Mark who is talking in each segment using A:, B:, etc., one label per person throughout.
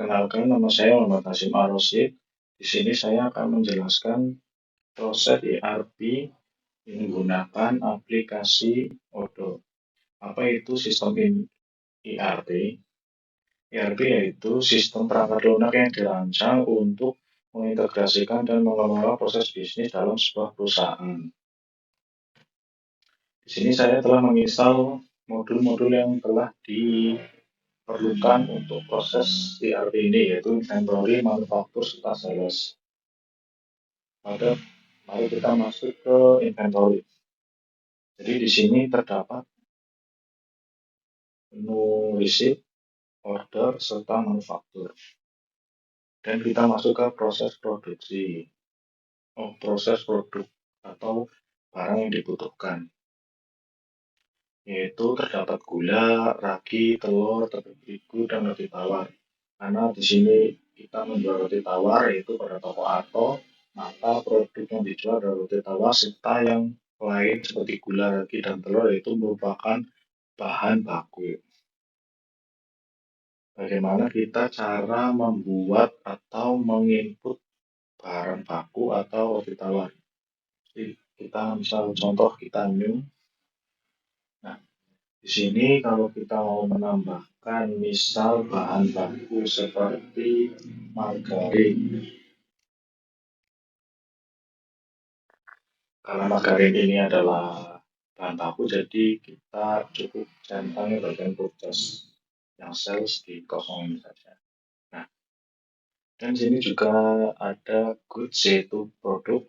A: Perkenalkan, nama saya Muhammad Hasyim Ar-Rasyid. Di sini saya akan menjelaskan proses ERP menggunakan aplikasi Odoo. Apa itu sistem ERP? ERP yaitu sistem perangkat lunak yang dirancang untuk mengintegrasikan dan mengelola proses bisnis dalam sebuah perusahaan. Di sini saya telah menginstal modul-modul yang telah diperlukan untuk proses ERP ini, yaitu inventory, manufaktur, serta sales. Mari kita masuk ke inventory. Jadi di sini terdapat menu receipt, order, serta manufaktur. Dan kita masuk ke proses produksi, proses produk atau barang yang dibutuhkan. Yaitu terdapat gula, ragi, telur, tepung terigu, dan roti tawar. Karena di sini kita menjual roti tawar yaitu pada toko Ato, maka produk yang dijual adalah roti tawar serta yang lain seperti gula, ragi, dan telur itu merupakan bahan baku. Bagaimana kita cara membuat atau menginput bahan baku atau roti tawar. Jadi kita misal contoh kita new. Nah, di sini kalau kita mau menambahkan misal bahan baku seperti margarin. Karena margarin ini adalah bahan baku, jadi kita cukup centang bagian purchase yang sales dikosongin saja. Nah, dan sini juga ada goods yaitu produk.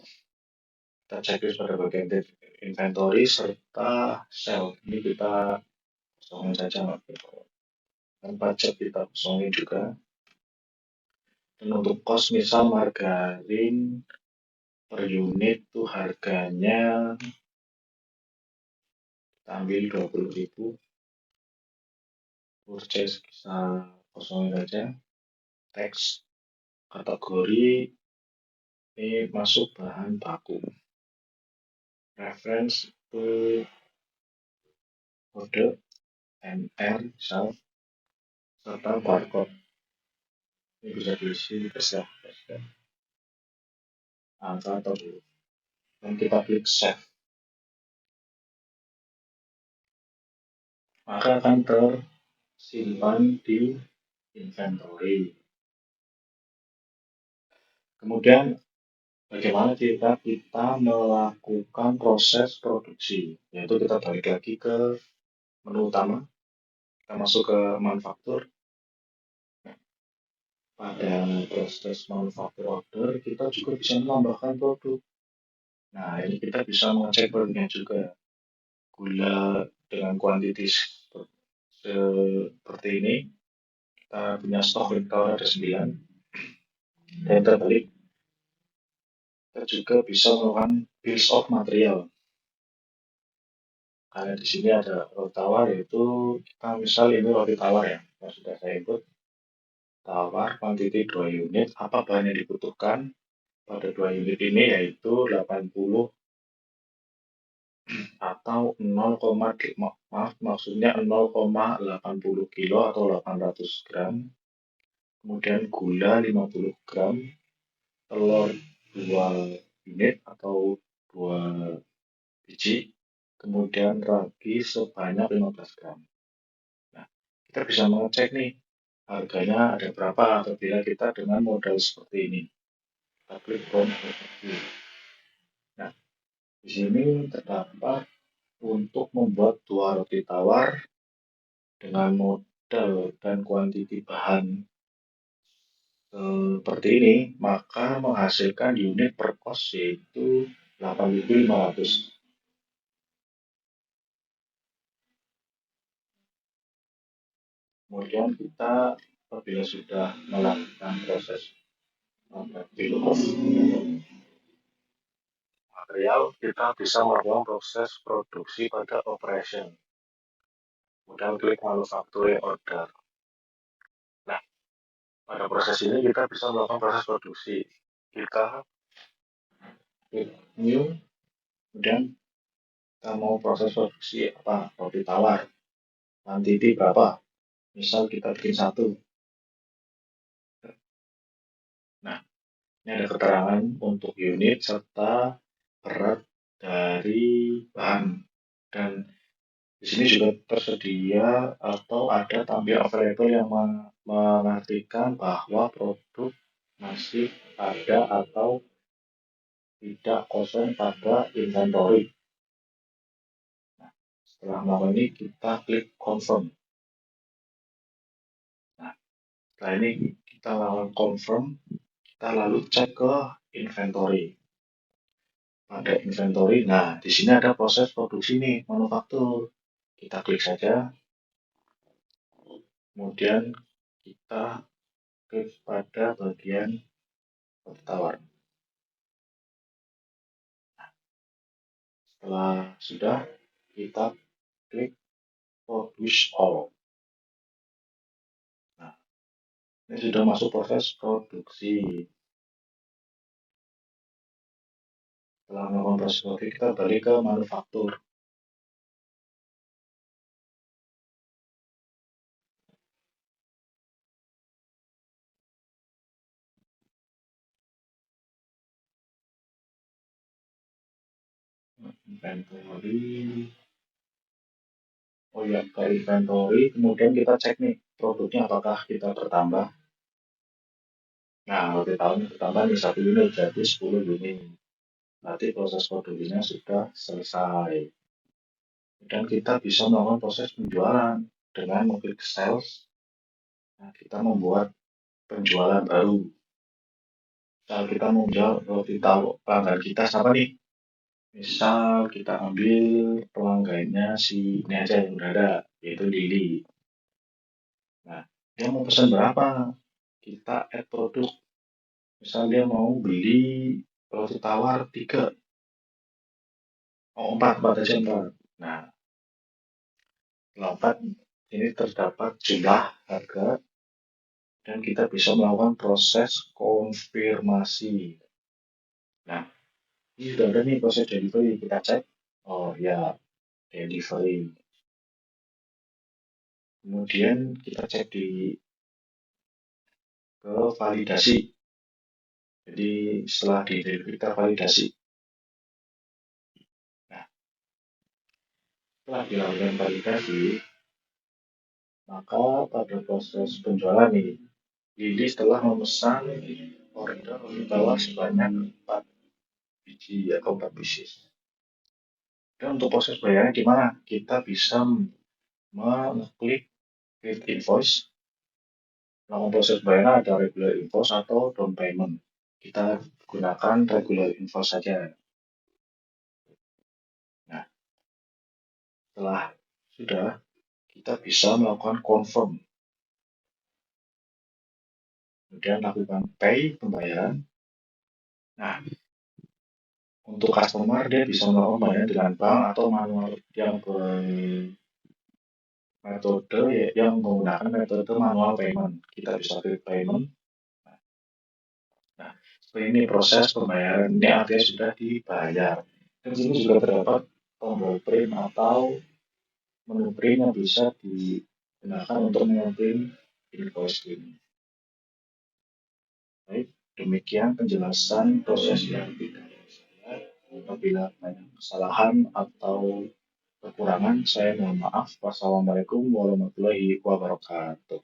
A: Kita checklist pada bagian inventory serta sell. Ini kita kosongin saja, dan pajak kita kosongin juga. Dan untuk cost misal margarin per unit tuh harganya kita ambil 20.000, purchase bisa kosongin saja. Tax kategori ini masuk bahan baku. Reference itu kode MR misal serta barcode. Ini bisa diisi terserah angka atau huruf. Dan kita klik save. Maka akan tersimpan di inventory. Kemudian bagaimana kita melakukan proses produksi, yaitu kita balik lagi ke menu utama, kita masuk ke manufaktur. Pada proses manufaktur order, kita juga bisa menambahkan produk. Nah, ini kita bisa mengecek produknya juga. Gula dengan kuantiti seperti ini, kita punya stok kita ada 9. Dan terbalik, kita juga bisa melakukan bills of material. Karena di sini ada roti tawar, yaitu kita misal ini roti tawar ya, yang sudah saya input. Tawar kuantiti 2 unit, apa bahan yang dibutuhkan pada 2 unit ini yaitu 80 atau 0,80 kilo atau 800 gram. Kemudian gula 50 gram, telur 2 unit atau 2 biji, kemudian ragi sebanyak 15 gram. Nah, kita bisa mengecek nih harganya ada berapa apabila kita dengan modal seperti ini. Kita klik transaksi. Nah, di sini terdapat untuk membuat 2 roti tawar dengan modal dan kuantiti bahan seperti ini, maka menghasilkan unit per kos yaitu 8.500. Kemudian kita apabila sudah melakukan proses bill of material, kita bisa melakukan proses produksi pada operation. Kemudian klik manufacturing order. Nah, pada proses ini kita bisa melakukan proses produksi. Kita klik new, kemudian kita mau proses produksi apa? Roti tawar. Kuantiti berapa? Misal kita bikin 1. Ini ada keterangan untuk unit serta berat dari bahan. Dan di sini juga tersedia atau ada tampil available yang mengartikan bahwa produk masih ada atau tidak kosong pada inventory. Nah, setelah melakukan ini kita klik confirm. Nah, setelah ini kita lakukan confirm, kita lalu cek ke inventory. Pada inventory, nah di sini ada proses produksi nih, manufaktur. Kita klik saja, kemudian kita klik pada bagian roti tawar. Setelah sudah, kita klik produce all. Nah, ini sudah masuk proses produksi. Setelah melakukan proses produksi, kita balik ke manufaktur. Inventory. Oh ya, ke inventory, kemudian kita cek nih produknya apakah kita bertambah. Nah, roti tawarnya bertambah nih 1 unit jadi 10 unit. Nanti proses produksinya sudah selesai. Dan kita bisa melakukan proses penjualan dengan mengklik sales. Nah, kita membuat penjualan baru. Misal kita mau jual roti tawar pelanggan kita siapa nih? Misal kita ambil pelanggannya si ini aja yang udah ada, yaitu Lili. Nah, dia mau pesan berapa? Kita add produk. Misal dia mau beli roti tawar 3, oh 4 aja 4. Nah, setelah 4 ini terdapat jumlah harga dan kita bisa melakukan proses konfirmasi. Nah, ini sudah ada nih proses delivery, kita cek. Oh ya, delivery. Kemudian kita cek ke validasi. Jadi setelah di delivery kita validasi. Nah, setelah dilakukan validasi, maka pada proses penjualan ini, Lili setelah memesan order roti tawar sebanyak 4 biji atau 4 pieces. Dan untuk proses bayarnya gimana? Kita bisa mengklik create invoice. Nah, proses bayarnya ada regular invoice atau down payment. Kita gunakan regular invoice saja. Nah, setelah sudah, kita bisa melakukan confirm. Kemudian lakukan pay pembayaran. Nah, untuk customer dia bisa melakukan pembayaran dengan bank atau manual yang metode yang menggunakan metode manual payment. Kita bisa klik payment. Nah, seperti ini proses pembayaran ini artinya sudah dibayar. Dan sini juga terdapat tombol print atau menu print yang bisa digunakan untuk mengeprint invoice ini. Baik, demikian penjelasan proses yang tidak saya. Apabila banyak kesalahan atau kekurangan, saya mohon maaf. Wassalamualaikum warahmatullahi wabarakatuh.